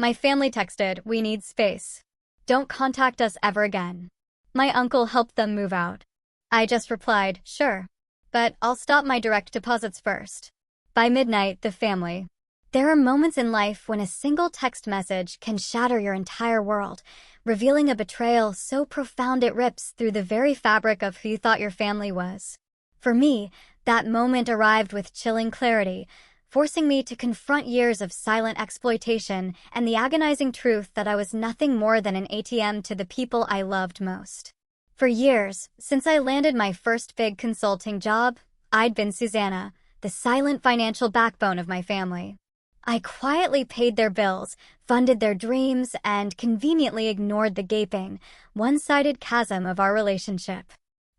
My family texted, "We need space. Don't contact us ever again." My uncle helped them move out. I just replied, "Sure. But I'll stop my direct deposits first." By midnight, the family. There are moments in life when a single text message can shatter your entire world, revealing a betrayal so profound it rips through the very fabric of who you thought your family was. For me, that moment arrived with chilling clarity, forcing me to confront years of silent exploitation and the agonizing truth that I was nothing more than an ATM to the people I loved most. For years, since I landed my first big consulting job, I'd been Susanna, the silent financial backbone of my family. I quietly paid their bills, funded their dreams, and conveniently ignored the gaping, one-sided chasm of our relationship.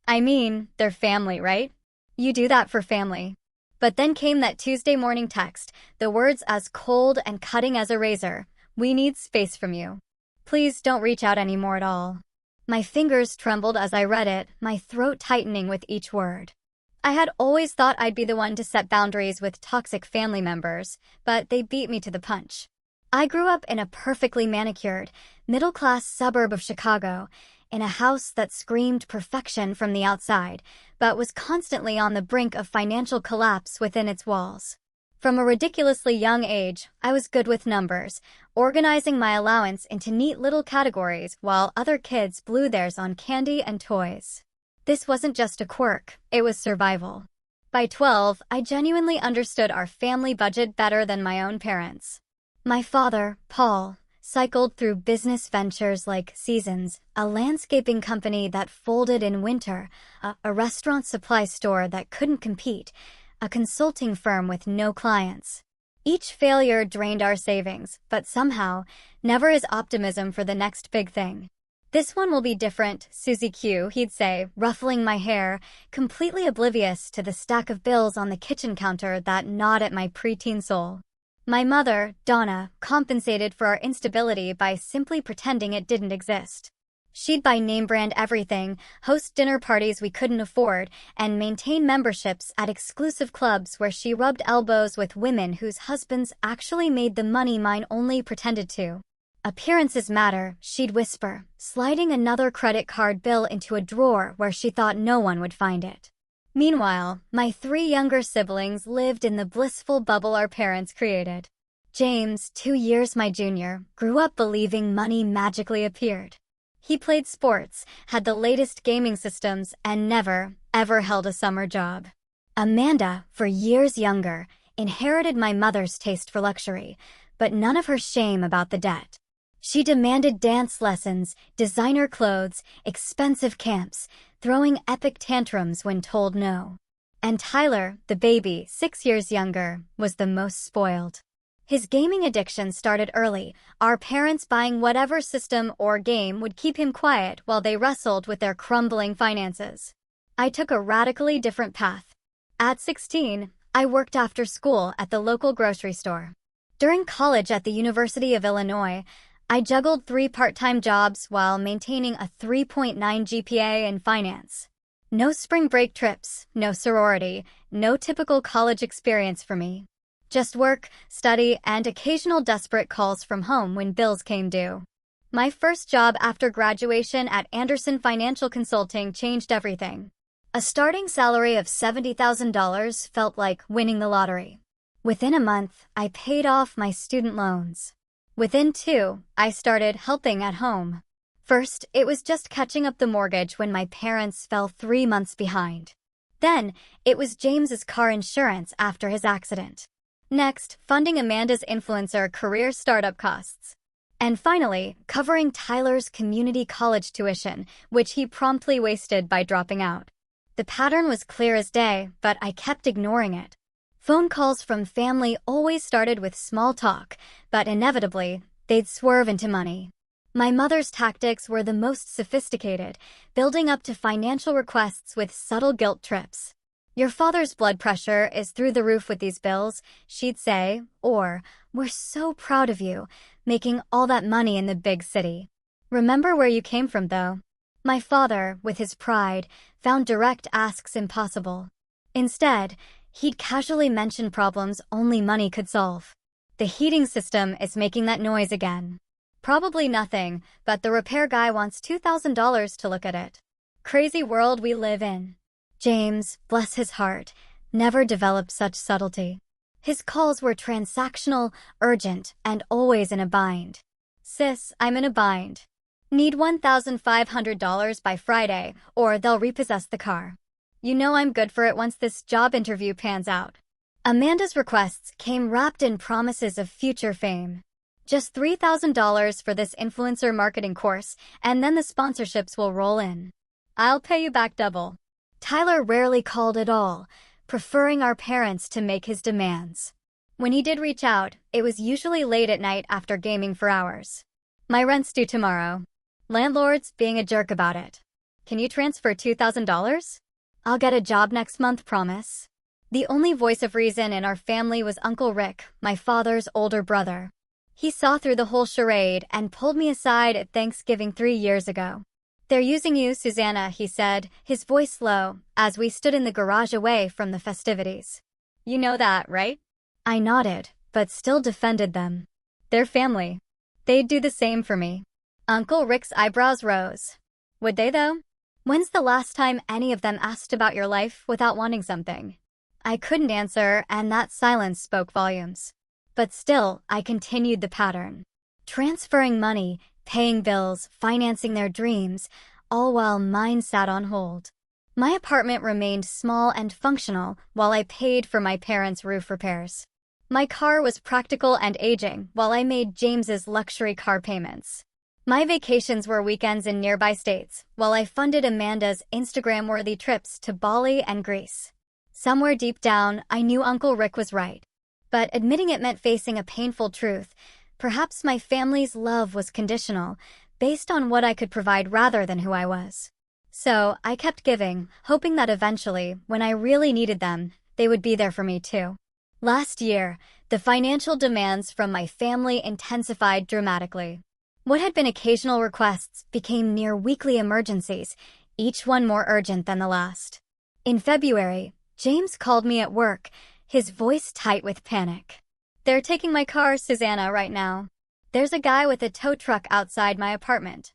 I mean, they're family, right? You do that for family. But then came that Tuesday morning text, the words as cold and cutting as a razor. "We need space from you. Please don't reach out anymore at all." My fingers trembled as I read it, my throat tightening with each word. I had always thought I'd be the one to set boundaries with toxic family members, but they beat me to the punch. I grew up in a perfectly manicured, middle-class suburb of Chicago, in a house that screamed perfection from the outside, but was constantly on the brink of financial collapse within its walls. From a ridiculously young age, I was good with numbers, organizing my allowance into neat little categories while other kids blew theirs on candy and toys. This wasn't just a quirk, it was survival. By 12, I genuinely understood our family budget better than my own parents. My father, Paul, cycled through business ventures like Seasons, a landscaping company that folded in winter, a restaurant supply store that couldn't compete, a consulting firm with no clients. Each failure drained our savings, but somehow, never his optimism for the next big thing. "This one will be different, Susie Q," he'd say, ruffling my hair, completely oblivious to the stack of bills on the kitchen counter that gnawed at my preteen soul. My mother, Donna, compensated for our instability by simply pretending it didn't exist. She'd buy name-brand everything, host dinner parties we couldn't afford, and maintain memberships at exclusive clubs where she rubbed elbows with women whose husbands actually made the money mine only pretended to. "Appearances matter," she'd whisper, sliding another credit card bill into a drawer where she thought no one would find it. Meanwhile, my 3 younger siblings lived in the blissful bubble our parents created. James, 2 years my junior, grew up believing money magically appeared. He played sports, had the latest gaming systems, and never, ever held a summer job. Amanda, 4 years younger, inherited my mother's taste for luxury, but none of her shame about the debt. She demanded dance lessons, designer clothes, expensive camps, throwing epic tantrums when told no. And Tyler, the baby, 6 years younger, was the most spoiled. His gaming addiction started early, our parents buying whatever system or game would keep him quiet while they wrestled with their crumbling finances. I took a radically different path. At 16, I worked after school at the local grocery store. During college at the University of Illinois, I juggled 3 part-time jobs while maintaining a 3.9 GPA in finance. No spring break trips, no sorority, no typical college experience for me. Just work, study, and occasional desperate calls from home when bills came due. My first job after graduation at Anderson Financial Consulting changed everything. A starting salary of $70,000 felt like winning the lottery. Within a month, I paid off my student loans. Within 2, I started helping at home. First, it was just catching up the mortgage when my parents fell 3 months behind. Then, it was James's car insurance after his accident. Next, funding Amanda's influencer career startup costs. And finally, covering Tyler's community college tuition, which he promptly wasted by dropping out. The pattern was clear as day, but I kept ignoring it. Phone calls from family always started with small talk, but inevitably, they'd swerve into money. My mother's tactics were the most sophisticated, building up to financial requests with subtle guilt trips. "Your father's blood pressure is through the roof with these bills," she'd say, or, "We're so proud of you, making all that money in the big city. Remember where you came from, though." My father, with his pride, found direct asks impossible. Instead, he'd casually mention problems only money could solve. The heating system is making that noise again. Probably nothing, but the repair guy wants $2,000 to look at it. Crazy world we live in. James, bless his heart, never developed such subtlety. His calls were transactional, urgent, and always in a bind. Sis, I'm in a bind. Need $1,500 by Friday, or they'll repossess the car. You know I'm good for it once this job interview pans out. Amanda's requests came wrapped in promises of future fame. Just $3,000 for this influencer marketing course, and then the sponsorships will roll in. I'll pay you back double. Tyler rarely called at all, preferring our parents to make his demands. When he did reach out, it was usually late at night after gaming for hours. My rent's due tomorrow. Landlord's being a jerk about it. Can you transfer $2,000? I'll get a job next month, promise. The only voice of reason in our family was Uncle Rick, my father's older brother. He saw through the whole charade and pulled me aside at Thanksgiving 3 years ago. They're using you, Susanna, he said, his voice low, as we stood in the garage away from the festivities. You know that, right? I nodded, but still defended them. They're family. They'd do the same for me. Uncle Rick's eyebrows rose. Would they, though? When's the last time any of them asked about your life without wanting something? I couldn't answer, and that silence spoke volumes. But still, I continued the pattern. Transferring money, paying bills, financing their dreams, all while mine sat on hold. My apartment remained small and functional while I paid for my parents' roof repairs. My car was practical and aging while I made James's luxury car payments. My vacations were weekends in nearby states while I funded Amanda's Instagram-worthy trips to Bali and Greece. Somewhere deep down, I knew Uncle Rick was right. But admitting it meant facing a painful truth. Perhaps my family's love was conditional, based on what I could provide rather than who I was. So, I kept giving, hoping that eventually, when I really needed them, they would be there for me too. Last year, the financial demands from my family intensified dramatically. What had been occasional requests became near weekly emergencies, each one more urgent than the last. In February, James called me at work, his voice tight with panic. They're taking my car, Susanna, right now. There's a guy with a tow truck outside my apartment.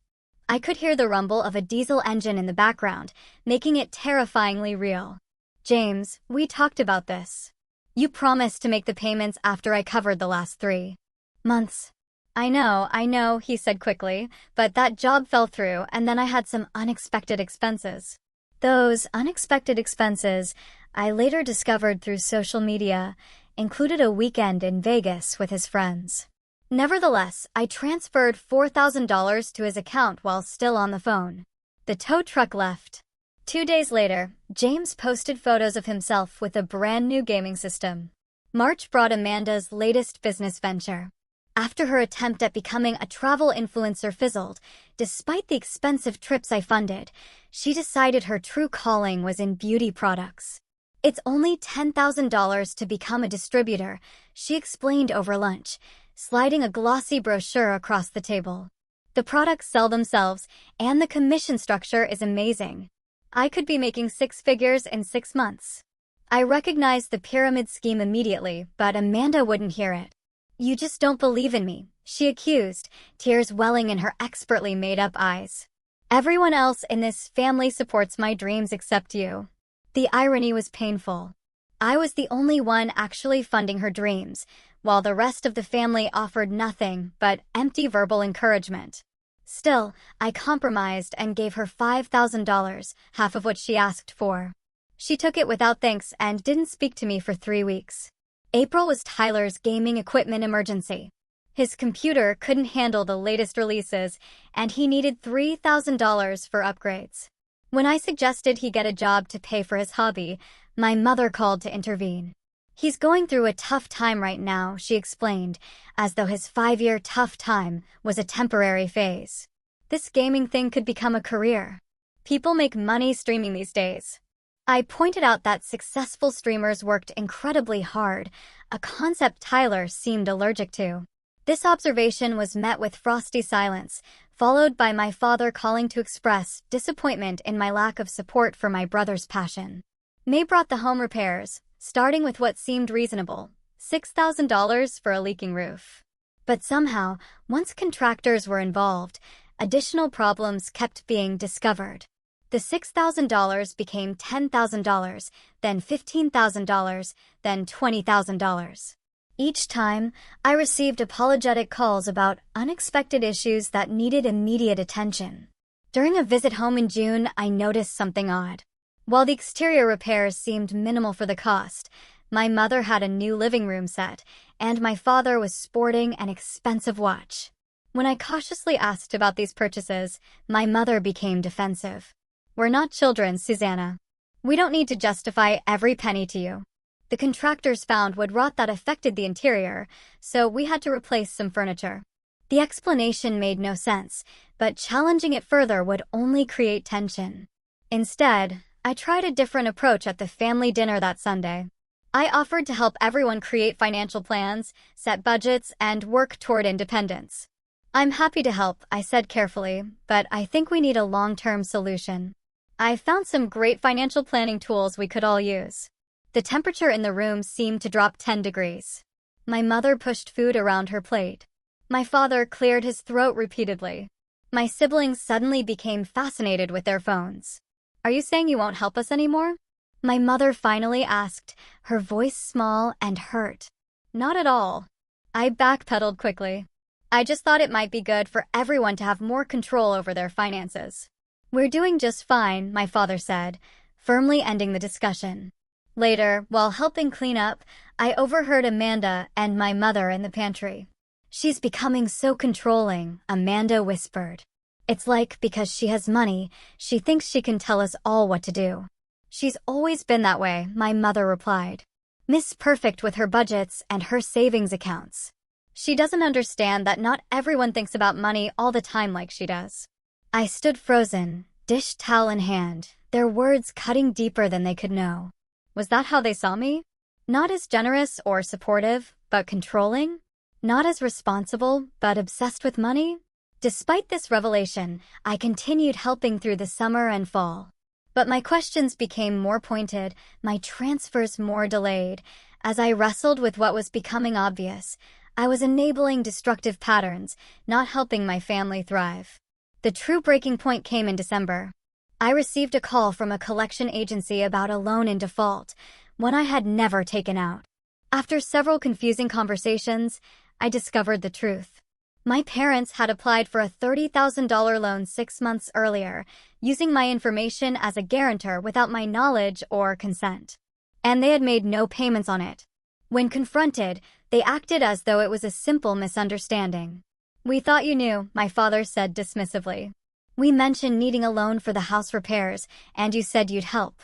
I could hear the rumble of a diesel engine in the background, making it terrifyingly real. James, we talked about this. You promised to make the payments after I covered the last 3 months. I know, he said quickly, but that job fell through and then I had some unexpected expenses. Those unexpected expenses, I later discovered through social media, included a weekend in Vegas with his friends. Nevertheless, I transferred $4,000 to his account while still on the phone. The tow truck left. 2 days later, James posted photos of himself with a brand new gaming system. March brought Amanda's latest business venture. After her attempt at becoming a travel influencer fizzled, despite the expensive trips I funded, she decided her true calling was in beauty products. It's only $10,000 to become a distributor, she explained over lunch, sliding a glossy brochure across the table. The products sell themselves, and the commission structure is amazing. I could be making 6 figures in 6 months. I recognized the pyramid scheme immediately, but Amanda wouldn't hear it. You just don't believe in me, she accused, tears welling in her expertly made-up eyes. Everyone else in this family supports my dreams except you. The irony was painful. I was the only one actually funding her dreams, while the rest of the family offered nothing but empty verbal encouragement. Still, I compromised and gave her $5,000, half of what she asked for. She took it without thanks and didn't speak to me for 3 weeks. April was Tyler's gaming equipment emergency. His computer couldn't handle the latest releases, and he needed $3,000 for upgrades. When I suggested he get a job to pay for his hobby, my mother called to intervene. He's going through a tough time right now, she explained, as though his 5-year tough time was a temporary phase. This gaming thing could become a career. People make money streaming these days. I pointed out that successful streamers worked incredibly hard, a concept Tyler seemed allergic to. This observation was met with frosty silence, followed by my father calling to express disappointment in my lack of support for my brother's passion. May brought the home repairs, starting with what seemed reasonable, $6,000 for a leaking roof. But somehow, once contractors were involved, additional problems kept being discovered. The $6,000 became $10,000, then $15,000, then $20,000. Each time, I received apologetic calls about unexpected issues that needed immediate attention. During a visit home in June, I noticed something odd. While the exterior repairs seemed minimal for the cost, my mother had a new living room set, and my father was sporting an expensive watch. When I cautiously asked about these purchases, my mother became defensive. "We're not children, Susanna. We don't need to justify every penny to you. The contractors found wood rot that affected the interior, so we had to replace some furniture." The explanation made no sense, but challenging it further would only create tension. Instead, I tried a different approach at the family dinner that Sunday. I offered to help everyone create financial plans, set budgets, and work toward independence. "I'm happy to help," I said carefully, "but I think we need a long-term solution." I found some great financial planning tools we could all use. The temperature in the room seemed to drop 10 degrees. My mother pushed food around her plate. My father cleared his throat repeatedly. My siblings suddenly became fascinated with their phones. "Are you saying you won't help us anymore?" My mother finally asked, her voice small and hurt. "Not at all." I backpedaled quickly. "I just thought it might be good for everyone to have more control over their finances." "We're doing just fine," my father said, firmly ending the discussion. Later, while helping clean up, I overheard Amanda and my mother in the pantry. "She's becoming so controlling," Amanda whispered. "It's like because she has money, she thinks she can tell us all what to do." "She's always been that way," my mother replied. "Miss Perfect with her budgets and her savings accounts. She doesn't understand that not everyone thinks about money all the time like she does." I stood frozen, dish towel in hand, their words cutting deeper than they could know. Was that how they saw me? Not as generous or supportive, but controlling? Not as responsible, but obsessed with money? Despite this revelation, I continued helping through the summer and fall. But my questions became more pointed, my transfers more delayed. As I wrestled with what was becoming obvious, I was enabling destructive patterns, not helping my family thrive. The true breaking point came in December. I received a call from a collection agency about a loan in default, one I had never taken out. After several confusing conversations, I discovered the truth. My parents had applied for a $30,000 loan 6 months earlier, using my information as a guarantor without my knowledge or consent. And they had made no payments on it. When confronted, they acted as though it was a simple misunderstanding. "We thought you knew," my father said dismissively. "We mentioned needing a loan for the house repairs, and you said you'd help.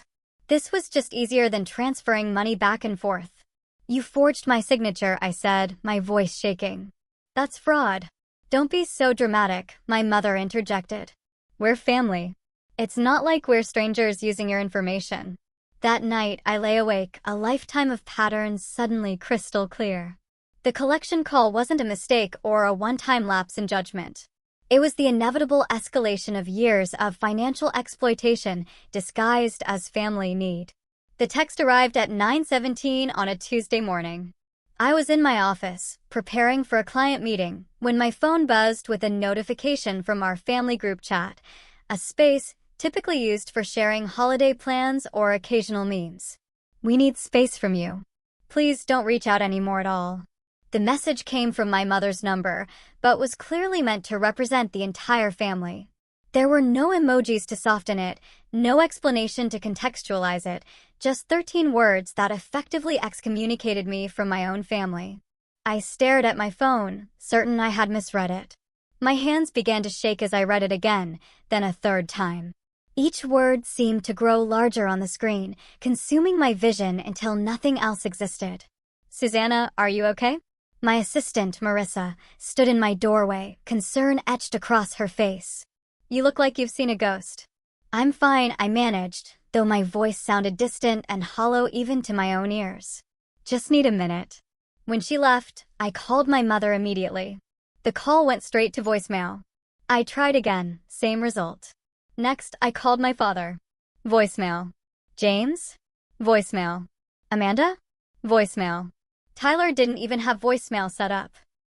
This was just easier than transferring money back and forth." "You forged my signature," I said, my voice shaking. "That's fraud." "Don't be so dramatic," my mother interjected. "We're family. It's not like we're strangers using your information." That night, I lay awake, a lifetime of patterns suddenly crystal clear. The collection call wasn't a mistake or a one-time lapse in judgment. It was the inevitable escalation of years of financial exploitation disguised as family need. The text arrived at 9:17 on a Tuesday morning. I was in my office, preparing for a client meeting, when my phone buzzed with a notification from our family group chat, a space typically used for sharing holiday plans or occasional memes. "We need space from you. Please don't reach out anymore at all." The message came from my mother's number, but was clearly meant to represent the entire family. There were no emojis to soften it, no explanation to contextualize it, just 13 words that effectively excommunicated me from my own family. I stared at my phone, certain I had misread it. My hands began to shake as I read it again, then a third time. Each word seemed to grow larger on the screen, consuming my vision until nothing else existed. "Susanna, are you okay?" My assistant, Marissa, stood in my doorway, concern etched across her face. "You look like you've seen a ghost." "I'm fine," I managed, though my voice sounded distant and hollow even to my own ears. "Just need a minute." When she left, I called my mother immediately. The call went straight to voicemail. I tried again, same result. Next, I called my father. Voicemail. "James?" Voicemail. "Amanda?" Voicemail. Tyler didn't even have voicemail set up.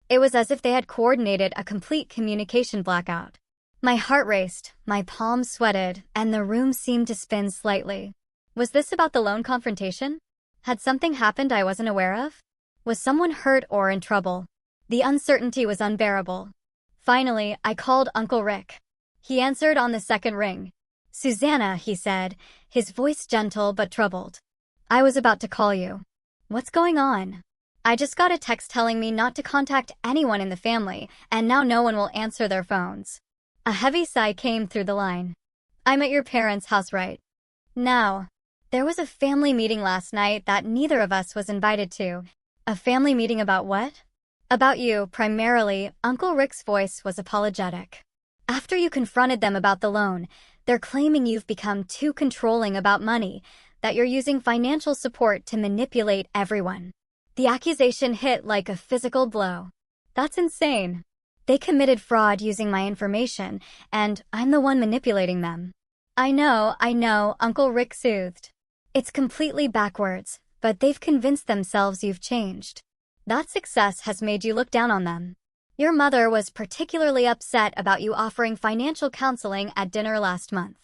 It was as if they had coordinated a complete communication blackout. My heart raced, my palms sweated, and the room seemed to spin slightly. Was this about the loan confrontation? Had something happened I wasn't aware of? Was someone hurt or in trouble? The uncertainty was unbearable. Finally, I called Uncle Rick. He answered on the second ring. "Susanna," he said, his voice gentle but troubled. "I was about to call you." "What's going on?" "I just got a text telling me not to contact anyone in the family, and now no one will answer their phones." A heavy sigh came through the line. "I'm at your parents' house right now. There was a family meeting last night that neither of us was invited to." "A family meeting about what?" "About you, primarily." Uncle Rick's voice was apologetic. "After you confronted them about the loan, they're claiming you've become too controlling about money, that you're using financial support to manipulate everyone." The accusation hit like a physical blow. That's insane. They committed fraud using my information, and I'm the one manipulating them. I know, Uncle Rick soothed. "It's completely backwards, but they've convinced themselves you've changed. That success has made you look down on them. Your mother was particularly upset about you offering financial counseling at dinner last month.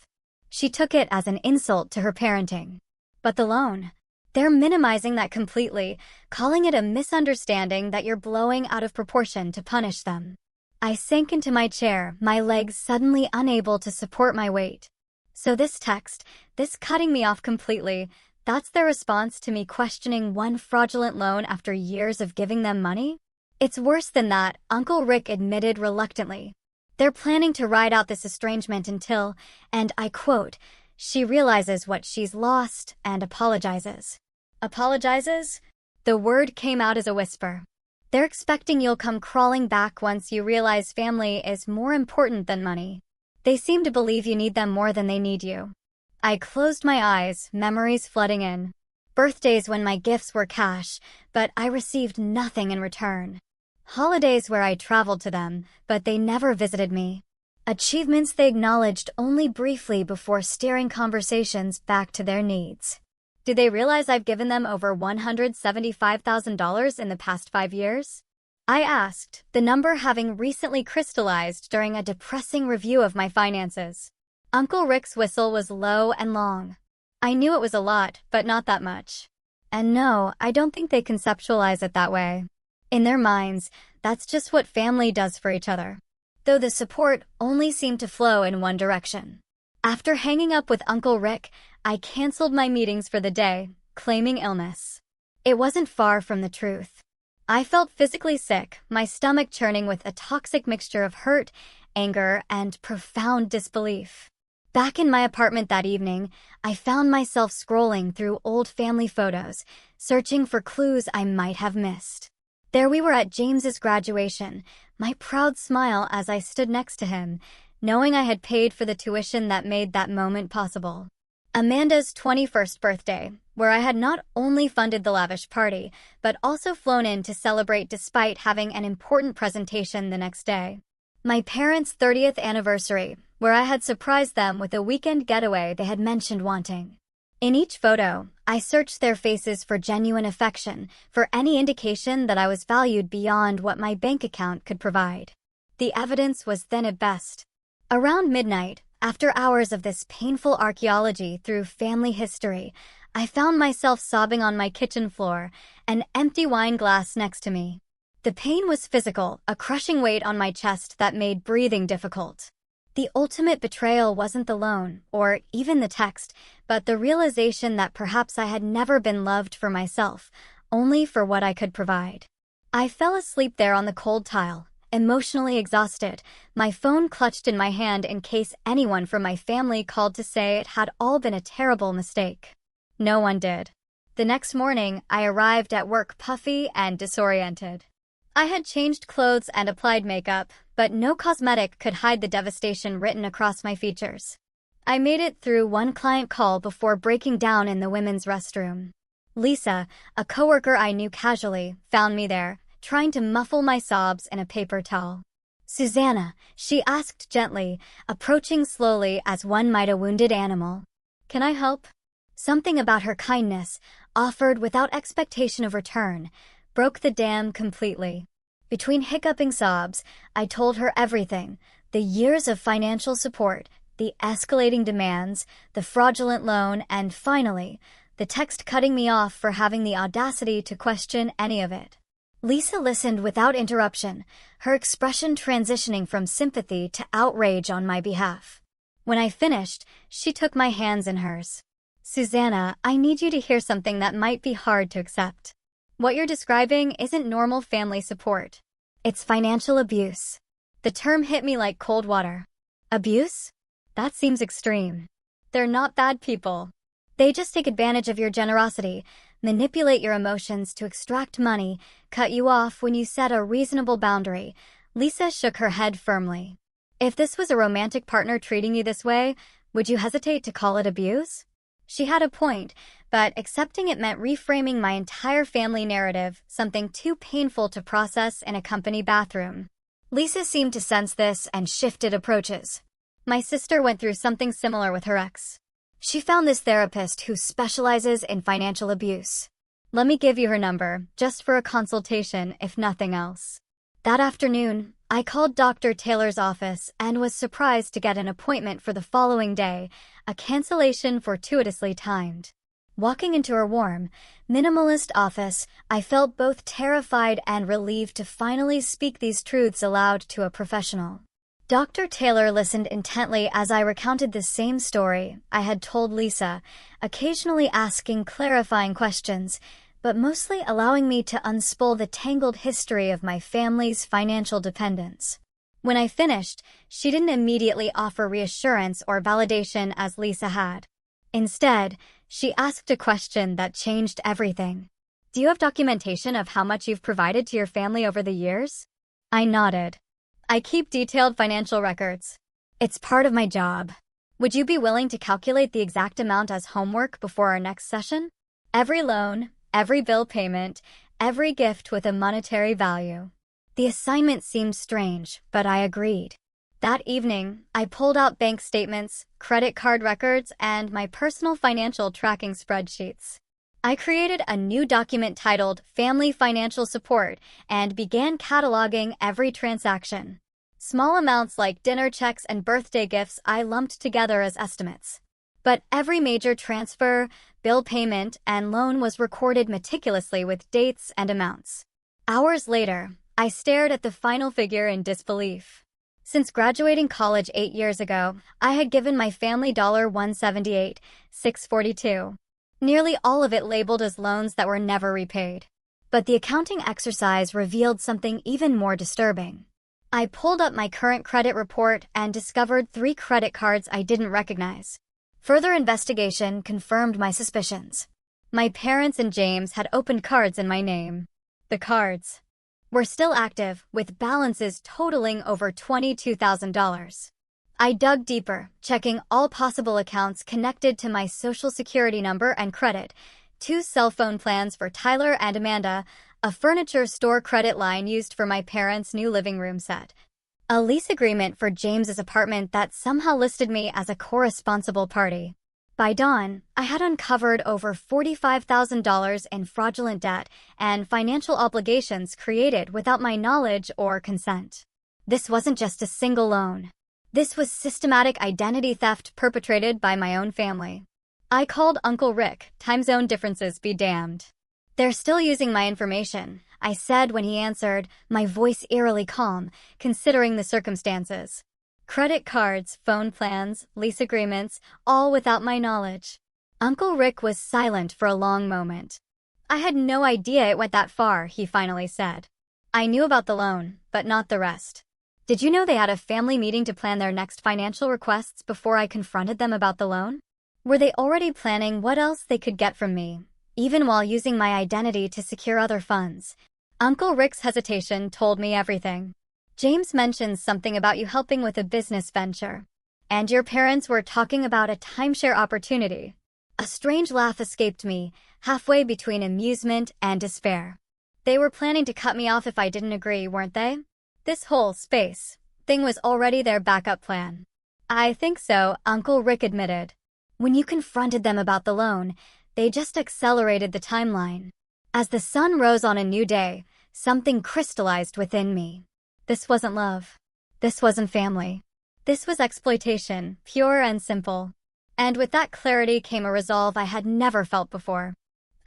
She took it as an insult to her parenting. But the loan, they're minimizing that completely, calling it a misunderstanding that you're blowing out of proportion to punish them." I sank into my chair, my legs suddenly unable to support my weight. So this text, this cutting me off completely, that's their response to me questioning one fraudulent loan after years of giving them money? "It's worse than that," Uncle Rick admitted reluctantly. "They're planning to ride out this estrangement until, and I quote, she realizes what she's lost and apologizes." Apologizes? The word came out as a whisper. They're expecting you'll come crawling back once you realize family is more important than money. They seem to believe you need them more than they need you. I closed my eyes, memories flooding in. Birthdays when my gifts were cash, but I received nothing in return. Holidays where I traveled to them, but they never visited me. Achievements they acknowledged only briefly before steering conversations back to their needs. Do they realize I've given them over $175,000 in the past 5 years? I asked, the number having recently crystallized during a depressing review of my finances. Uncle Rick's whistle was low and long. I knew it was a lot, but not that much. And no, I don't think they conceptualize it that way. In their minds, that's just what family does for each other. Though the support only seemed to flow in one direction. After hanging up with Uncle Rick, I canceled my meetings for the day, claiming illness. It wasn't far from the truth. I felt physically sick, my stomach churning with a toxic mixture of hurt, anger, and profound disbelief. Back in my apartment that evening, I found myself scrolling through old family photos, searching for clues I might have missed. There we were at James's graduation, my proud smile as I stood next to him, knowing I had paid for the tuition that made that moment possible. Amanda's 21st birthday, where I had not only funded the lavish party, but also flown in to celebrate despite having an important presentation the next day. My parents' 30th anniversary, where I had surprised them with a weekend getaway they had mentioned wanting. In each photo, I searched their faces for genuine affection, for any indication that I was valued beyond what my bank account could provide. The evidence was thin at best. Around midnight, after hours of this painful archaeology through family history, I found myself sobbing on my kitchen floor, an empty wine glass next to me. The pain was physical, a crushing weight on my chest that made breathing difficult. The ultimate betrayal wasn't the loan, or even the text, but the realization that perhaps I had never been loved for myself, only for what I could provide. I fell asleep there on the cold tile, emotionally exhausted, my phone clutched in my hand in case anyone from my family called to say it had all been a terrible mistake. No one did. The next morning, I arrived at work puffy and disoriented. I had changed clothes and applied makeup, but no cosmetic could hide the devastation written across my features. I made it through one client call before breaking down in the women's restroom. Lisa, a coworker I knew casually, found me there, trying to muffle my sobs in a paper towel. "Susanna," she asked gently, approaching slowly as one might a wounded animal. "Can I help?" Something about her kindness, offered without expectation of return, Broke the dam completely. Between hiccuping sobs, I told her everything: the years of financial support, the escalating demands, the fraudulent loan, and finally, the text cutting me off for having the audacity to question any of it. Lisa listened without interruption, her expression transitioning from sympathy to outrage on my behalf. When I finished, she took my hands in hers. "Susanna, I need you to hear something that might be hard to accept. What you're describing isn't normal family support. It's financial abuse." The term hit me like cold water. Abuse? That seems extreme. They're not bad people. They just take advantage of your generosity, manipulate your emotions to extract money, cut you off when you set a reasonable boundary. Lisa shook her head firmly. If this was a romantic partner treating you this way, would you hesitate to call it abuse? She had a point, but accepting it meant reframing my entire family narrative, something too painful to process in a company bathroom. Lisa seemed to sense this and shifted approaches. My sister went through something similar with her ex. She found this therapist who specializes in financial abuse. Let me give you her number, just for a consultation, if nothing else. That afternoon, I called Dr. Taylor's office and was surprised to get an appointment for the following day, a cancellation fortuitously timed. Walking into her warm, minimalist office, I felt both terrified and relieved to finally speak these truths aloud to a professional. Dr. Taylor listened intently as I recounted the same story I had told Lisa, occasionally asking clarifying questions, but mostly allowing me to unspool the tangled history of my family's financial dependence. When I finished, she didn't immediately offer reassurance or validation as Lisa had. Instead, she asked a question that changed everything. "Do you have documentation of how much you've provided to your family over the years?" I nodded. "I keep detailed financial records. It's part of my job. Would you be willing to calculate the exact amount as homework before our next session? Every loan, every bill payment, every gift with a monetary value." The assignment seemed strange, but I agreed. That evening, I pulled out bank statements, credit card records, and my personal financial tracking spreadsheets. I created a new document titled Family Financial Support and began cataloging every transaction. Small amounts like dinner checks and birthday gifts I lumped together as estimates. But every major transfer, bill payment, and loan was recorded meticulously with dates and amounts. Hours later, I stared at the final figure in disbelief. Since graduating college 8 years ago, I had given my family $178,642. Nearly all of it labeled as loans that were never repaid. But the accounting exercise revealed something even more disturbing. I pulled up my current credit report and discovered 3 credit cards I didn't recognize. Further investigation confirmed my suspicions. My parents and James had opened cards in my name. The cards were still active, with balances totaling over $22,000. I dug deeper, checking all possible accounts connected to my social security number and credit, 2 cell phone plans for Tyler and Amanda, a furniture store credit line used for my parents' new living room set, a lease agreement for James's apartment that somehow listed me as a co-responsible party. By dawn, I had uncovered over $45,000 in fraudulent debt and financial obligations created without my knowledge or consent. This wasn't just a single loan. This was systematic identity theft perpetrated by my own family. I called Uncle Rick, time zone differences be damned. "They're still using my information," I said when he answered, my voice eerily calm, considering the circumstances. Credit cards, phone plans, lease agreements, all without my knowledge. Uncle Rick was silent for a long moment. "I had no idea it went that far," he finally said. "I knew about the loan, but not the rest." "Did you know they had a family meeting to plan their next financial requests before I confronted them about the loan? Were they already planning what else they could get from me, even while using my identity to secure other funds?" Uncle Rick's hesitation told me everything. "James mentioned something about you helping with a business venture. And your parents were talking about a timeshare opportunity." A strange laugh escaped me, halfway between amusement and despair. "They were planning to cut me off if I didn't agree, weren't they? This whole space thing was already their backup plan." "I think so," Uncle Rick admitted. "When you confronted them about the loan, they just accelerated the timeline. As the sun rose on a new day, something crystallized within me. This wasn't love. This wasn't family. This was exploitation, pure and simple. And with that clarity came a resolve I had never felt before.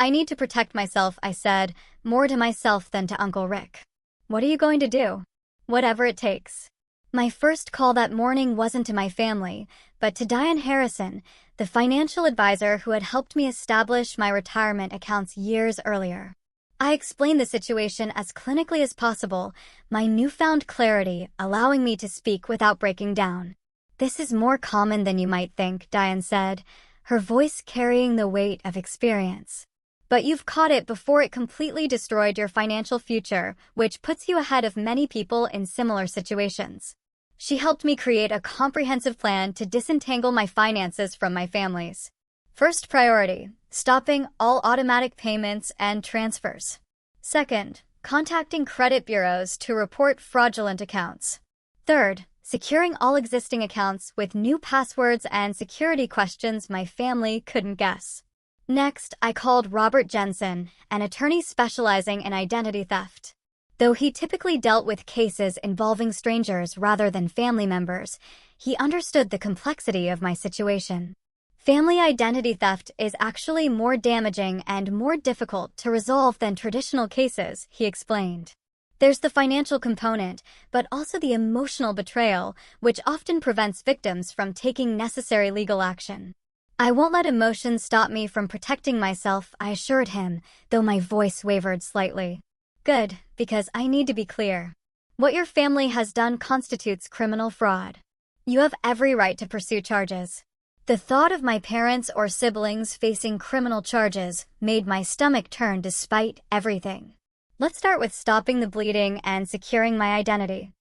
I need to protect myself, I said, more to myself than to Uncle Rick. What are you going to do? Whatever it takes. My first call that morning wasn't to my family, but to Diane Harrison, the financial advisor who had helped me establish my retirement accounts years earlier. I explained the situation as clinically as possible, my newfound clarity allowing me to speak without breaking down. This is more common than you might think, Diane said, her voice carrying the weight of experience. But you've caught it before it completely destroyed your financial future, which puts you ahead of many people in similar situations. She helped me create a comprehensive plan to disentangle my finances from my family's. First priority, stopping all automatic payments and transfers. Second, contacting credit bureaus to report fraudulent accounts. Third, securing all existing accounts with new passwords and security questions my family couldn't guess. Next, I called Robert Jensen, an attorney specializing in identity theft. Though he typically dealt with cases involving strangers rather than family members, he understood the complexity of my situation. Family identity theft is actually more damaging and more difficult to resolve than traditional cases, he explained. There's the financial component, but also the emotional betrayal, which often prevents victims from taking necessary legal action. I won't let emotions stop me from protecting myself, I assured him, though my voice wavered slightly. Good, because I need to be clear. What your family has done constitutes criminal fraud. You have every right to pursue charges. The thought of my parents or siblings facing criminal charges made my stomach turn despite everything. Let's start with stopping the bleeding and securing my identity.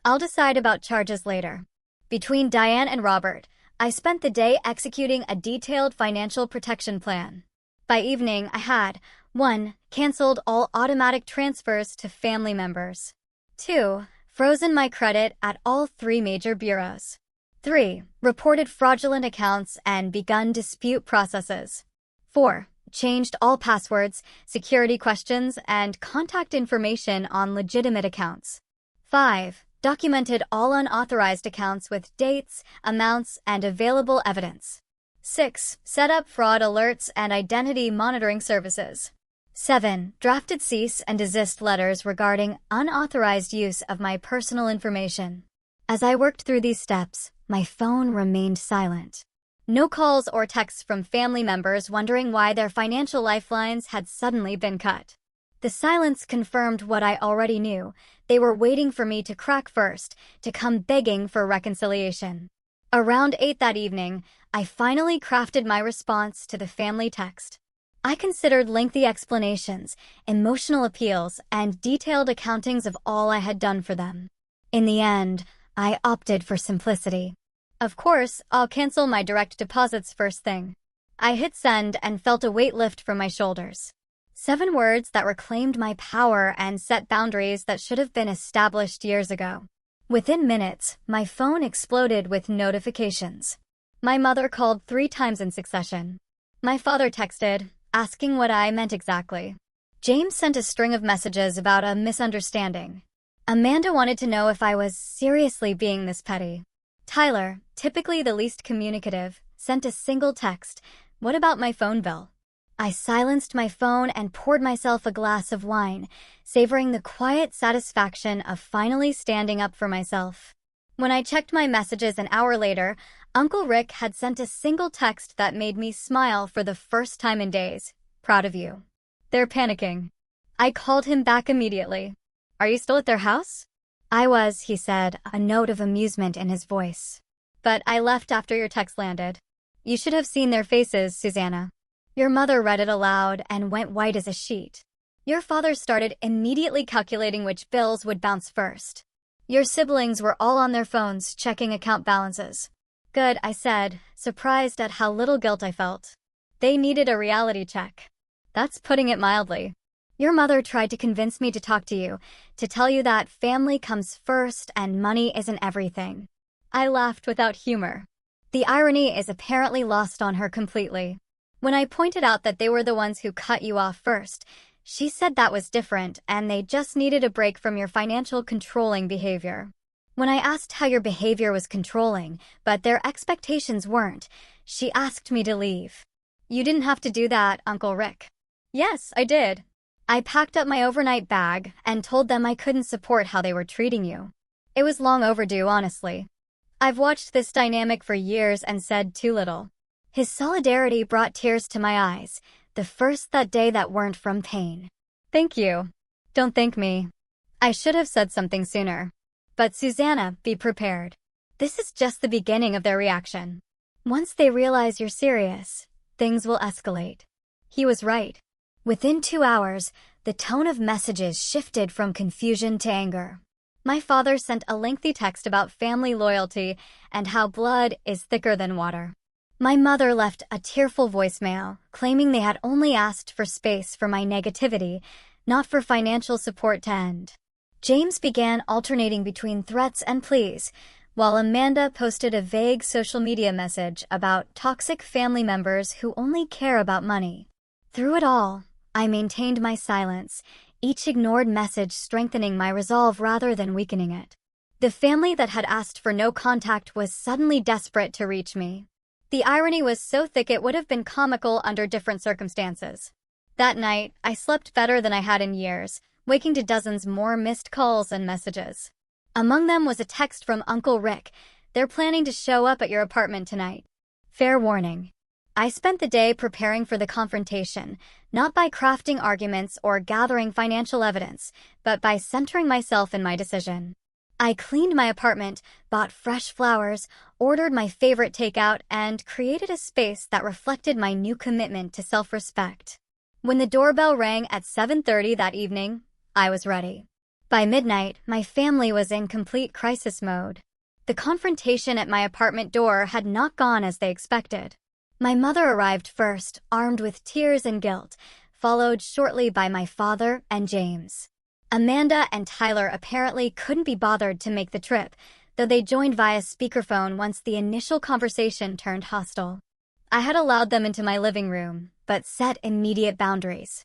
I'll decide about charges later. Between Diane and Robert, I spent the day executing a detailed financial protection plan. By evening, I had 1. Canceled all automatic transfers to family members. 2. Frozen my credit at all 3 major bureaus. 3. Reported fraudulent accounts and begun dispute processes. 4. Changed all passwords, security questions, and contact information on legitimate accounts. 5. Documented all unauthorized accounts with dates, amounts, and available evidence. 6. Set up fraud alerts and identity monitoring services. 7. Drafted cease and desist letters regarding unauthorized use of my personal information. As I worked through these steps, my phone remained silent. No calls or texts from family members wondering why their financial lifelines had suddenly been cut. The silence confirmed what I already knew. They were waiting for me to crack first, to come begging for reconciliation. Around 8 that evening, I finally crafted my response to the family text. I considered lengthy explanations, emotional appeals, and detailed accountings of all I had done for them. In the end, I opted for simplicity. Of course, I'll cancel my direct deposits first thing. I hit send and felt a weight lift from my shoulders. 7 words that reclaimed my power and set boundaries that should have been established years ago. Within minutes, my phone exploded with notifications. My mother called 3 times in succession. My father texted, asking what I meant exactly. James sent a string of messages about a misunderstanding. Amanda wanted to know if I was seriously being this petty. Tyler, typically the least communicative, sent a single text, "What about my phone bill?" I silenced my phone and poured myself a glass of wine, savoring the quiet satisfaction of finally standing up for myself. When I checked my messages an hour later, Uncle Rick had sent a single text that made me smile for the first time in days. "Proud of you." They're panicking. I called him back immediately. "Are you still at their house?" "I was," he said, a note of amusement in his voice. "But I left after your text landed." "You should have seen their faces, Susanna." Your mother read it aloud and went white as a sheet. Your father started immediately calculating which bills would bounce first. Your siblings were all on their phones checking account balances. "Good," I said, surprised at how little guilt I felt. They needed a reality check. That's putting it mildly. Your mother tried to convince me to talk to you, to tell you that family comes first and money isn't everything. I laughed without humor. The irony is apparently lost on her completely. When I pointed out that they were the ones who cut you off first, She said that was different and they just needed a break from your financial controlling behavior. When I asked how your behavior was controlling, but their expectations weren't, she asked me to leave. You didn't have to do that, Uncle Rick. Yes, I did. I packed up my overnight bag and told them I couldn't support how they were treating you. It was long overdue, honestly. I've watched this dynamic for years and said too little. His solidarity brought tears to my eyes, the first that day that weren't from pain. Thank you. Don't thank me. I should have said something sooner. But Susanna, be prepared. This is just the beginning of their reaction. Once they realize you're serious, things will escalate. He was right. Within 2 hours, the tone of messages shifted from confusion to anger. My father sent a lengthy text about family loyalty and how blood is thicker than water. My mother left a tearful voicemail, claiming they had only asked for space for my negativity, not for financial support to end. James began alternating between threats and pleas, while Amanda posted a vague social media message about toxic family members who only care about money. Through it all, I maintained my silence, each ignored message strengthening my resolve rather than weakening it. The family that had asked for no contact was suddenly desperate to reach me. The irony was so thick it would have been comical under different circumstances. That night, I slept better than I had in years, waking to dozens more missed calls and messages. Among them was a text from Uncle Rick. They're planning to show up at your apartment tonight. Fair warning. I spent the day preparing for the confrontation, not by crafting arguments or gathering financial evidence, but by centering myself in my decision. I cleaned my apartment, bought fresh flowers, ordered my favorite takeout, and created a space that reflected my new commitment to self-respect. When the doorbell rang at 7:30 that evening, I was ready. By midnight, my family was in complete crisis mode. The confrontation at my apartment door had not gone as they expected. My mother arrived first, armed with tears and guilt, followed shortly by my father and James. Amanda and Tyler apparently couldn't be bothered to make the trip, though they joined via speakerphone once the initial conversation turned hostile. I had allowed them into my living room, but set immediate boundaries.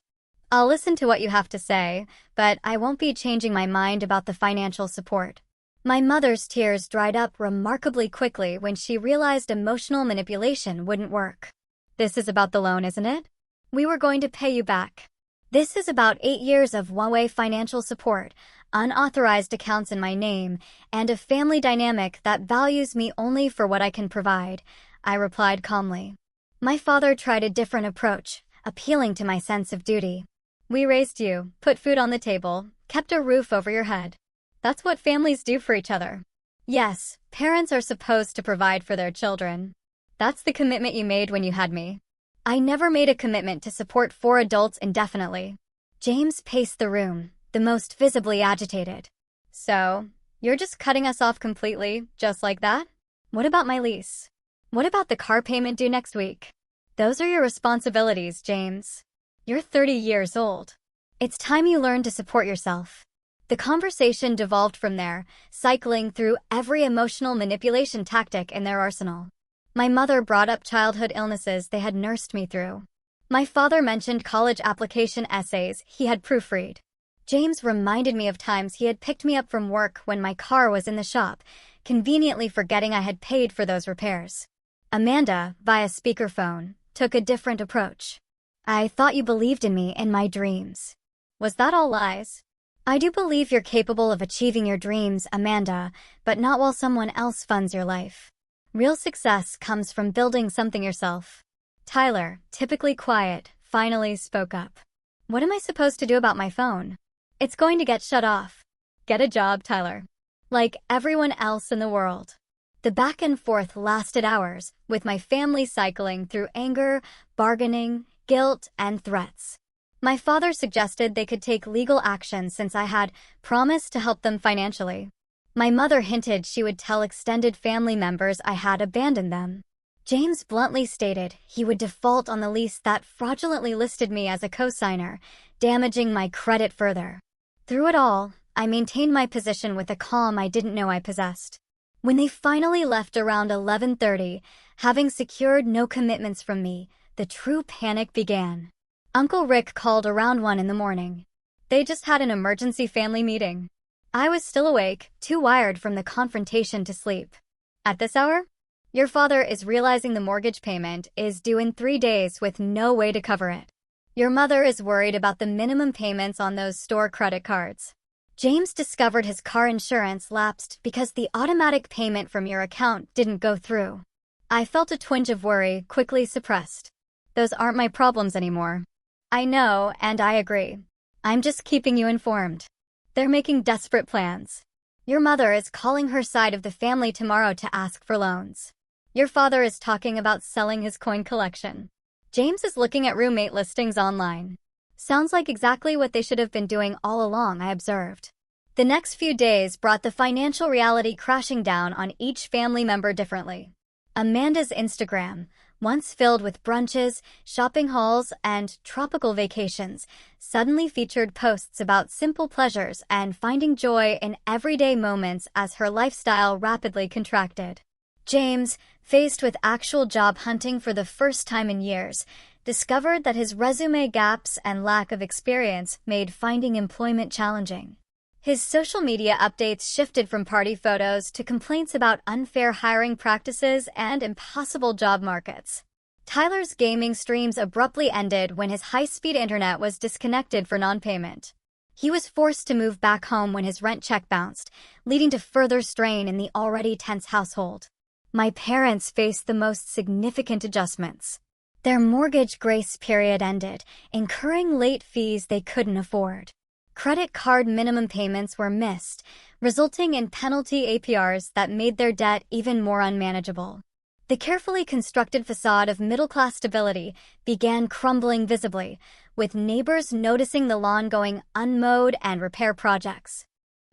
I'll listen to what you have to say, but I won't be changing my mind about the financial support. My mother's tears dried up remarkably quickly when she realized emotional manipulation wouldn't work. This is about the loan, isn't it? We were going to pay you back. This is about 8 years of one-way financial support, unauthorized accounts in my name, and a family dynamic that values me only for what I can provide, I replied calmly. My father tried a different approach, appealing to my sense of duty. We raised you, put food on the table, kept a roof over your head. That's what families do for each other. Yes, parents are supposed to provide for their children. That's the commitment you made when you had me. I never made a commitment to support 4 adults indefinitely. James paced the room, the most visibly agitated. So, you're just cutting us off completely, just like that? What about my lease? What about the car payment due next week? Those are your responsibilities, James. You're 30 years old. It's time you learn to support yourself. The conversation devolved from there, cycling through every emotional manipulation tactic in their arsenal. My mother brought up childhood illnesses they had nursed me through. My father mentioned college application essays he had proofread. James reminded me of times he had picked me up from work when my car was in the shop, conveniently forgetting I had paid for those repairs. Amanda, via speakerphone, took a different approach. I thought you believed in me in my dreams. Was that all lies? I do believe you're capable of achieving your dreams, Amanda, but not while someone else funds your life. Real success comes from building something yourself. Tyler, typically quiet, finally spoke up. What am I supposed to do about my phone? It's going to get shut off. Get a job, Tyler. Like everyone else in the world. The back and forth lasted hours, with my family cycling through anger, bargaining, guilt, and threats. My father suggested they could take legal action since I had promised to help them financially. My mother hinted she would tell extended family members I had abandoned them. James bluntly stated he would default on the lease that fraudulently listed me as a co-signer, damaging my credit further. Through it all, I maintained my position with a calm I didn't know I possessed. When they finally left around 11:30, having secured no commitments from me, the true panic began. Uncle Rick called around 1 in the morning. They just had an emergency family meeting. I was still awake, too wired from the confrontation to sleep. At this hour? Your father is realizing the mortgage payment is due in 3 days with no way to cover it. Your mother is worried about the minimum payments on those store credit cards. James discovered his car insurance lapsed because the automatic payment from your account didn't go through. I felt a twinge of worry, quickly suppressed. Those aren't my problems anymore. I know, and I agree. I'm just keeping you informed. They're making desperate plans. Your mother is calling her side of the family tomorrow to ask for loans. Your father is talking about selling his coin collection. James is looking at roommate listings online. Sounds like exactly what they should have been doing all along, I observed. The next few days brought the financial reality crashing down on each family member differently. Amanda's Instagram, once filled with brunches, shopping hauls, and tropical vacations, suddenly featured posts about simple pleasures and finding joy in everyday moments as her lifestyle rapidly contracted. James, faced with actual job hunting for the first time in years, discovered that his resume gaps and lack of experience made finding employment challenging. His social media updates shifted from party photos to complaints about unfair hiring practices and impossible job markets. Tyler's gaming streams abruptly ended when his high-speed internet was disconnected for non-payment. He was forced to move back home when his rent check bounced, leading to further strain in the already tense household. My parents faced the most significant adjustments. Their mortgage grace period ended, incurring late fees they couldn't afford. Credit card minimum payments were missed, resulting in penalty APRs that made their debt even more unmanageable. The carefully constructed facade of middle-class stability began crumbling visibly, with neighbors noticing the lawn going unmowed and repair projects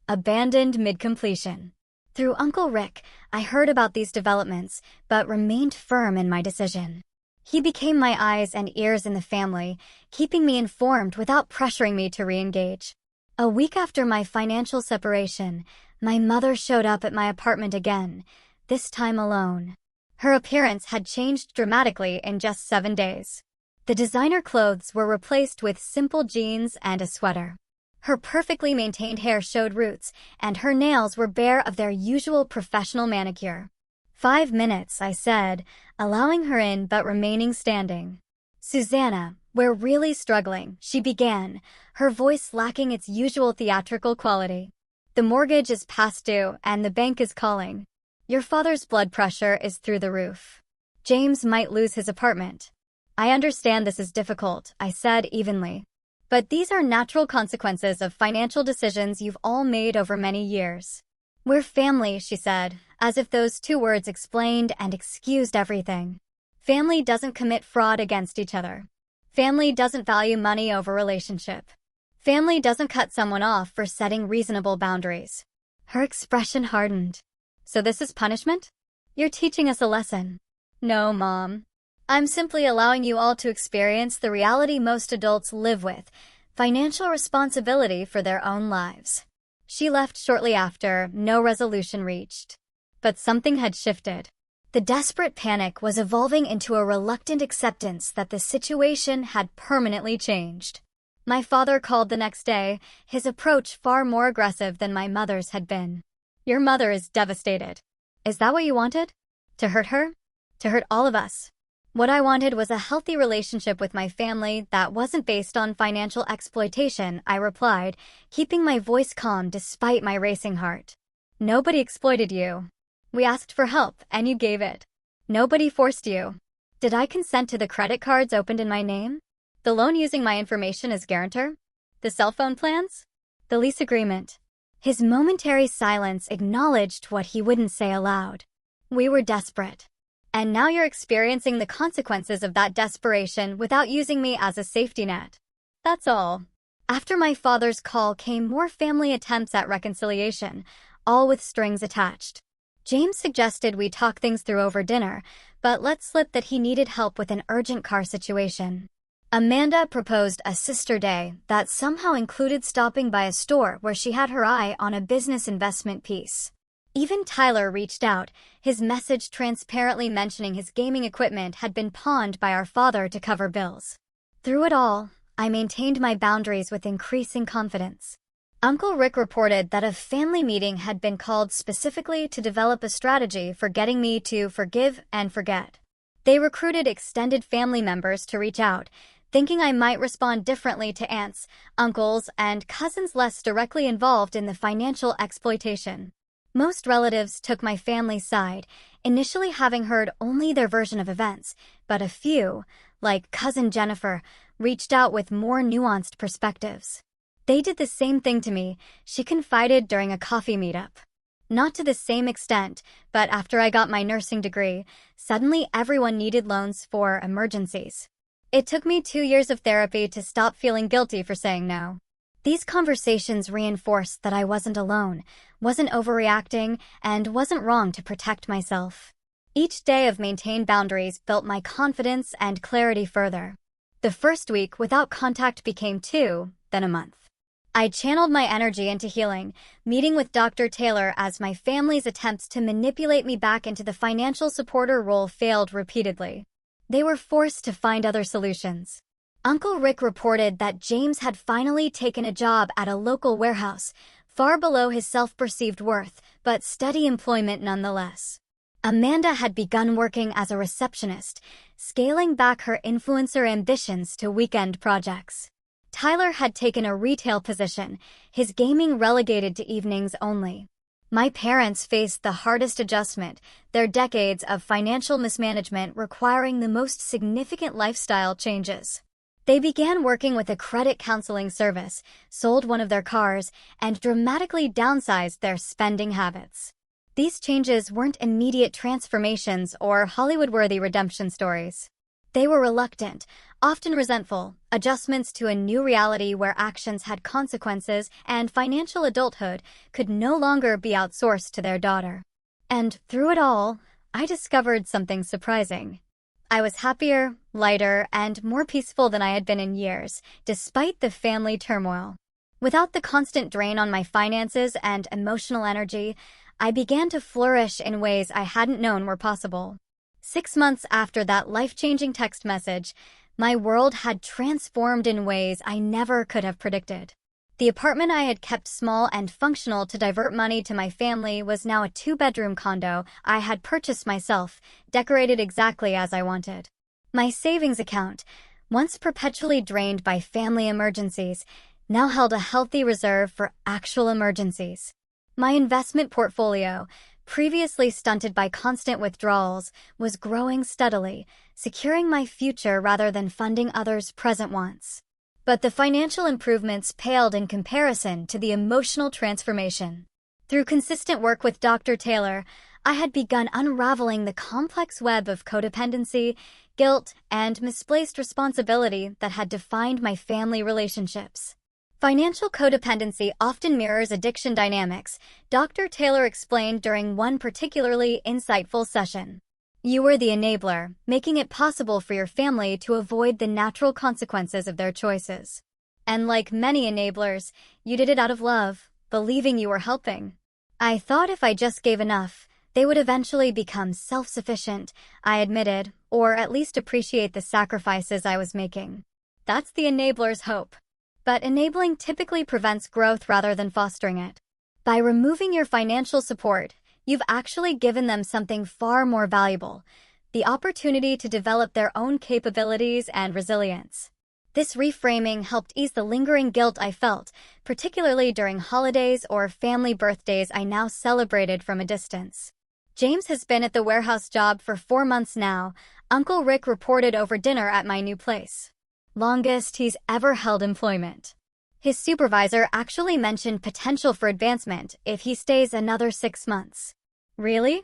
abandoned mid-completion. Through Uncle Rick, I heard about these developments, but remained firm in my decision. He became my eyes and ears in the family, keeping me informed without pressuring me to re-engage. A week after my financial separation, my mother showed up at my apartment again, this time alone. Her appearance had changed dramatically in just 7 days. The designer clothes were replaced with simple jeans and a sweater. Her perfectly maintained hair showed roots, and her nails were bare of their usual professional manicure. 5 minutes, I said, allowing her in but remaining standing. Susanna, we're really struggling, she began, her voice lacking its usual theatrical quality. The mortgage is past due, and the bank is calling. Your father's blood pressure is through the roof. James might lose his apartment. I understand this is difficult, I said evenly. But these are natural consequences of financial decisions you've all made over many years. We're family, she said, as if those 2 words explained and excused everything. Family doesn't commit fraud against each other. Family doesn't value money over relationship. Family doesn't cut someone off for setting reasonable boundaries. Her expression hardened. So this is punishment? You're teaching us a lesson. No, Mom. I'm simply allowing you all to experience the reality most adults live with, financial responsibility for their own lives. She left shortly after, no resolution reached. But something had shifted. The desperate panic was evolving into a reluctant acceptance that the situation had permanently changed. My father called the next day, his approach far more aggressive than my mother's had been. Your mother is devastated. Is that what you wanted? To hurt her? To hurt all of us? What I wanted was a healthy relationship with my family that wasn't based on financial exploitation, I replied, keeping my voice calm despite my racing heart. Nobody exploited you. We asked for help, and you gave it. Nobody forced you. Did I consent to the credit cards opened in my name? The loan using my information as guarantor? The cell phone plans? The lease agreement? His momentary silence acknowledged what he wouldn't say aloud. We were desperate. And now you're experiencing the consequences of that desperation without using me as a safety net. That's all. After my father's call came more family attempts at reconciliation, all with strings attached. James suggested we talk things through over dinner, but let slip that he needed help with an urgent car situation. Amanda proposed a sister day that somehow included stopping by a store where she had her eye on a business investment piece. Even Tyler reached out, his message transparently mentioning his gaming equipment had been pawned by our father to cover bills. Through it all, I maintained my boundaries with increasing confidence. Uncle Rick reported that a family meeting had been called specifically to develop a strategy for getting me to forgive and forget. They recruited extended family members to reach out, thinking I might respond differently to aunts, uncles, and cousins less directly involved in the financial exploitation. Most relatives took my family's side, initially having heard only their version of events, but a few, like cousin Jennifer, reached out with more nuanced perspectives. They did the same thing to me, she confided during a coffee meetup. Not to the same extent, but after I got my nursing degree, suddenly everyone needed loans for emergencies. It took me 2 years of therapy to stop feeling guilty for saying no. These conversations reinforced that I wasn't alone, wasn't overreacting, and wasn't wrong to protect myself. Each day of maintained boundaries built my confidence and clarity further. The first week without contact became 2, then a month. I channeled my energy into healing, meeting with Dr. Taylor as my family's attempts to manipulate me back into the financial supporter role failed repeatedly. They were forced to find other solutions. Uncle Rick reported that James had finally taken a job at a local warehouse, far below his self-perceived worth, but steady employment nonetheless. Amanda had begun working as a receptionist, scaling back her influencer ambitions to weekend projects. Tyler had taken a retail position, his gaming relegated to evenings only. My parents faced the hardest adjustment, their decades of financial mismanagement requiring the most significant lifestyle changes. They began working with a credit counseling service, sold one of their cars, and dramatically downsized their spending habits. These changes weren't immediate transformations or Hollywood-worthy redemption stories. They were reluctant, often resentful, adjustments to a new reality where actions had consequences and financial adulthood could no longer be outsourced to their daughter. And through it all, I discovered something surprising. I was happier, lighter, and more peaceful than I had been in years, despite the family turmoil. Without the constant drain on my finances and emotional energy, I began to flourish in ways I hadn't known were possible. 6 months after that life-changing text message, my world had transformed in ways I never could have predicted. The apartment I had kept small and functional to divert money to my family was now a 2-bedroom condo I had purchased myself, decorated exactly as I wanted. My savings account, once perpetually drained by family emergencies, now held a healthy reserve for actual emergencies. My investment portfolio, previously stunted by constant withdrawals, was growing steadily, securing my future rather than funding others' present wants. But the financial improvements paled in comparison to the emotional transformation. Through consistent work with Dr. Taylor, I had begun unraveling the complex web of codependency, guilt, and misplaced responsibility that had defined my family relationships. Financial codependency often mirrors addiction dynamics, Dr. Taylor explained during one particularly insightful session. You were the enabler, making it possible for your family to avoid the natural consequences of their choices. And like many enablers, you did it out of love, believing you were helping. I thought if I just gave enough, they would eventually become self-sufficient, I admitted, or at least appreciate the sacrifices I was making. That's the enabler's hope. But enabling typically prevents growth rather than fostering it. By removing your financial support, you've actually given them something far more valuable, the opportunity to develop their own capabilities and resilience. This reframing helped ease the lingering guilt I felt, particularly during holidays or family birthdays I now celebrated from a distance. James has been at the warehouse job for 4 months now, Uncle Rick reported over dinner at my new place. Longest he's ever held employment. His supervisor actually mentioned potential for advancement if he stays another 6 months. Really?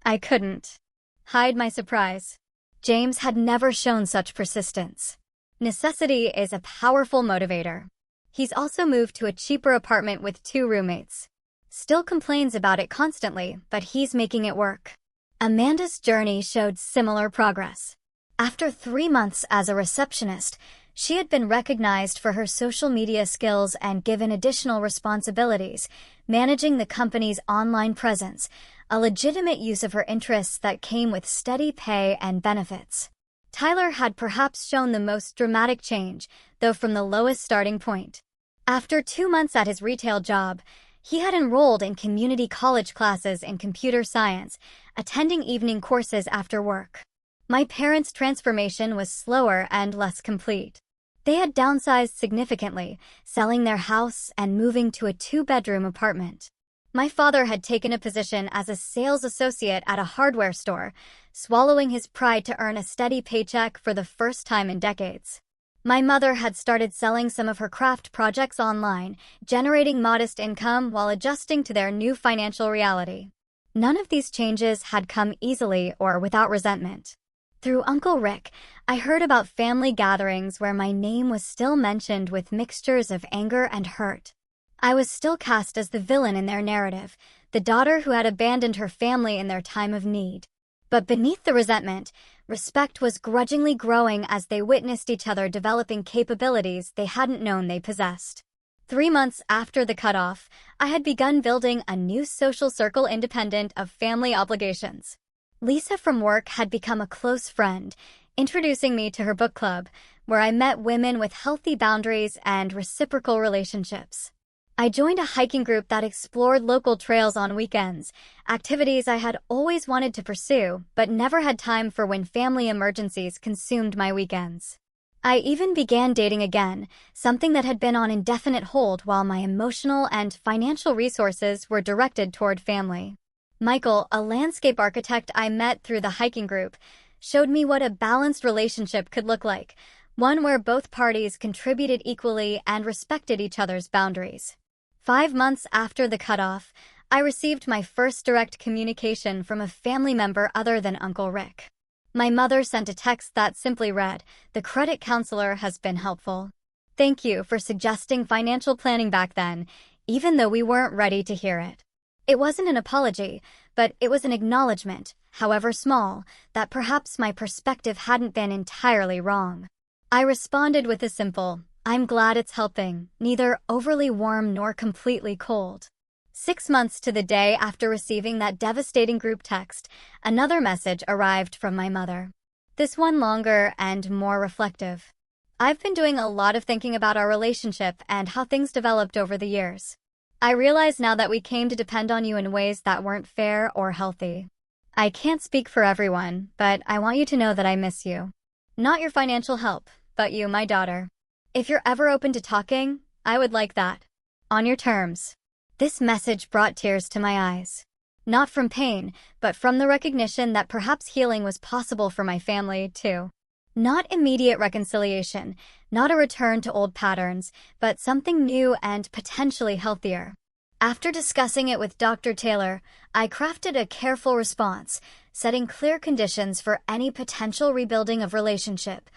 I couldn't hide my surprise. James had never shown such persistence. Necessity is a powerful motivator. He's also moved to a cheaper apartment with 2 roommates. Still complains about it constantly, but he's making it work. Amanda's journey showed similar progress. After 3 months as a receptionist, she had been recognized for her social media skills and given additional responsibilities, managing the company's online presence, a legitimate use of her interests that came with steady pay and benefits. Tyler had perhaps shown the most dramatic change, though from the lowest starting point. After 2 months at his retail job, he had enrolled in community college classes in computer science, attending evening courses after work. My parents' transformation was slower and less complete. They had downsized significantly, selling their house and moving to a 2-bedroom apartment. My father had taken a position as a sales associate at a hardware store, swallowing his pride to earn a steady paycheck for the first time in decades. My mother had started selling some of her craft projects online, generating modest income while adjusting to their new financial reality. None of these changes had come easily or without resentment. Through Uncle Rick, I heard about family gatherings where my name was still mentioned with mixtures of anger and hurt. I was still cast as the villain in their narrative, the daughter who had abandoned her family in their time of need. But beneath the resentment, respect was grudgingly growing as they witnessed each other developing capabilities they hadn't known they possessed. 3 months after the cutoff, I had begun building a new social circle independent of family obligations. Lisa from work had become a close friend, introducing me to her book club, where I met women with healthy boundaries and reciprocal relationships. I joined a hiking group that explored local trails on weekends, activities I had always wanted to pursue but never had time for when family emergencies consumed my weekends. I even began dating again, something that had been on indefinite hold while my emotional and financial resources were directed toward family. Michael, a landscape architect I met through the hiking group, showed me what a balanced relationship could look like, one where both parties contributed equally and respected each other's boundaries. 5 months after the cutoff, I received my first direct communication from a family member other than Uncle Rick. My mother sent a text that simply read, "The credit counselor has been helpful. Thank you for suggesting financial planning back then, even though we weren't ready to hear it." It wasn't an apology, but it was an acknowledgement, however small, that perhaps my perspective hadn't been entirely wrong. I responded with a simple, "I'm glad it's helping," neither overly warm nor completely cold. 6 months to the day after receiving that devastating group text, another message arrived from my mother. This one longer and more reflective. "I've been doing a lot of thinking about our relationship and how things developed over the years. I realize now that we came to depend on you in ways that weren't fair or healthy. I can't speak for everyone, but I want you to know that I miss you. Not your financial help, but you, my daughter. If you're ever open to talking, I would like that. On your terms." This message brought tears to my eyes. Not from pain, but from the recognition that perhaps healing was possible for my family, too. Not immediate reconciliation, not a return to old patterns, but something new and potentially healthier. After discussing it with Dr. Taylor, I crafted a careful response, setting clear conditions for any potential rebuilding of relationship.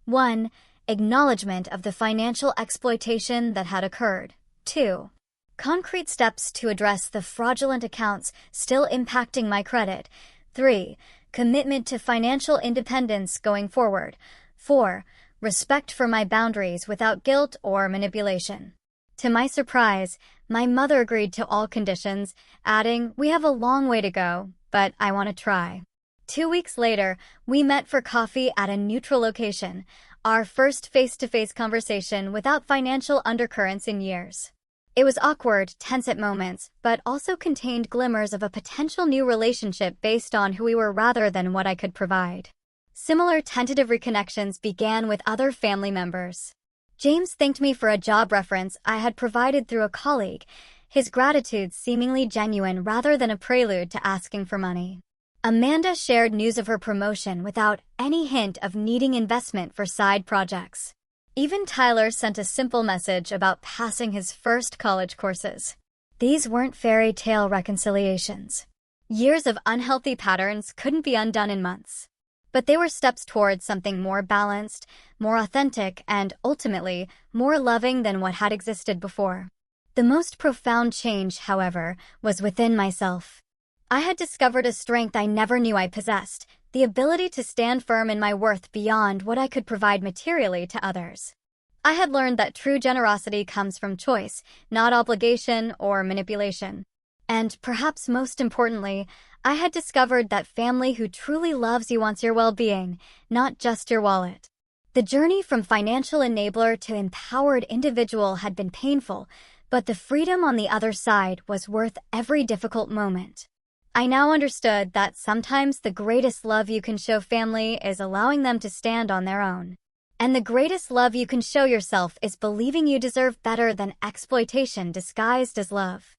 1. Acknowledgement of the financial exploitation that had occurred. 2. Concrete steps to address the fraudulent accounts still impacting my credit. 3. Commitment to financial independence going forward. 4. Respect for my boundaries without guilt or manipulation. To my surprise, my mother agreed to all conditions, adding, "We have a long way to go, but I want to try." 2 weeks later, we met for coffee at a neutral location, our first face-to-face conversation without financial undercurrents in years. It was awkward, tense at moments, but also contained glimmers of a potential new relationship based on who we were rather than what I could provide. Similar tentative reconnections began with other family members. James thanked me for a job reference I had provided through a colleague, his gratitude seemingly genuine rather than a prelude to asking for money. Amanda shared news of her promotion without any hint of needing investment for side projects. Even Tyler sent a simple message about passing his first college courses. These weren't fairy tale reconciliations. Years of unhealthy patterns couldn't be undone in months. But they were steps towards something more balanced, more authentic, and ultimately, more loving than what had existed before. The most profound change, however, was within myself. I had discovered a strength I never knew I possessed, the ability to stand firm in my worth beyond what I could provide materially to others. I had learned that true generosity comes from choice, not obligation or manipulation. And perhaps most importantly, I had discovered that family who truly loves you wants your well-being, not just your wallet. The journey from financial enabler to empowered individual had been painful, but the freedom on the other side was worth every difficult moment. I now understood that sometimes the greatest love you can show family is allowing them to stand on their own. And the greatest love you can show yourself is believing you deserve better than exploitation disguised as love.